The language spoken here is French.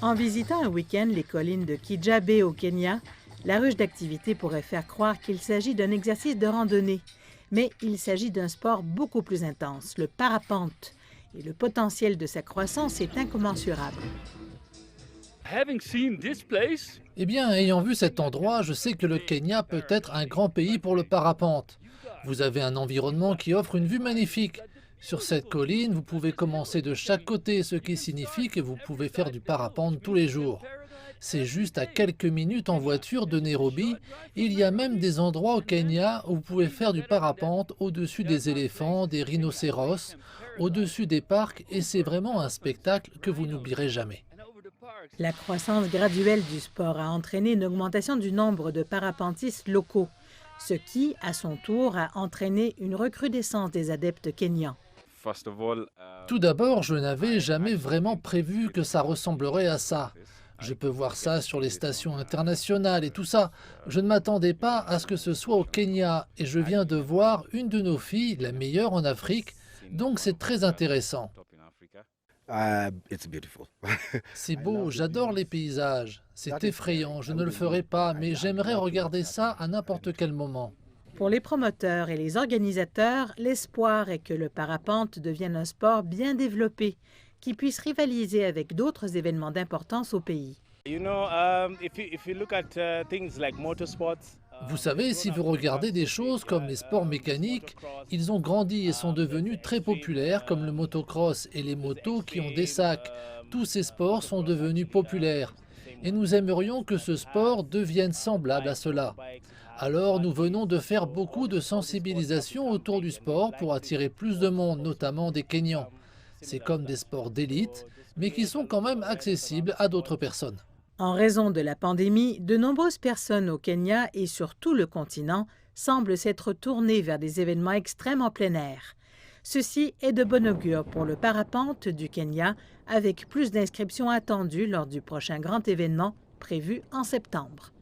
En visitant un week-end les collines de Kijabe au Kenya, la ruche d'activité pourrait faire croire qu'il s'agit d'un exercice de randonnée. Mais il s'agit d'un sport beaucoup plus intense, le parapente. Et le potentiel de sa croissance est incommensurable. Eh bien, ayant vu cet endroit, je sais que le Kenya peut être un grand pays pour le parapente. Vous avez un environnement qui offre une vue magnifique. Sur cette colline, vous pouvez commencer de chaque côté, ce qui signifie que vous pouvez faire du parapente tous les jours. C'est juste à quelques minutes en voiture de Nairobi. Il y a même des endroits au Kenya où vous pouvez faire du parapente au-dessus des éléphants, des rhinocéros, au-dessus des parcs, et c'est vraiment un spectacle que vous n'oublierez jamais. La croissance graduelle du sport a entraîné une augmentation du nombre de parapentistes locaux, ce qui, à son tour, a entraîné une recrudescence des adeptes kenyans. Tout d'abord, je n'avais jamais vraiment prévu que ça ressemblerait à ça. Je peux voir ça sur les stations internationales et tout ça. Je ne m'attendais pas à ce que ce soit au Kenya et je viens de voir une de nos filles, la meilleure en Afrique, donc c'est très intéressant. It's beautiful. C'est beau, j'adore les paysages. C'est effrayant, je ne le ferai pas, mais j'aimerais regarder ça à n'importe quel moment. Pour les promoteurs et les organisateurs, l'espoir est que le parapente devienne un sport bien développé, qui puisse rivaliser avec d'autres événements d'importance au pays. Vous savez, si vous regardez des choses comme les sports mécaniques, ils ont grandi et sont devenus très populaires comme le motocross et les motos qui ont des sacs. Tous ces sports sont devenus populaires. Et nous aimerions que ce sport devienne semblable à cela. Alors nous venons de faire beaucoup de sensibilisation autour du sport pour attirer plus de monde, notamment des Kenyans. C'est comme des sports d'élite, mais qui sont quand même accessibles à d'autres personnes. En raison de la pandémie, de nombreuses personnes au Kenya et sur tout le continent semblent s'être tournées vers des événements extrêmes en plein air. Ceci est de bon augure pour le parapente du Kenya, avec plus d'inscriptions attendues lors du prochain grand événement prévu en septembre.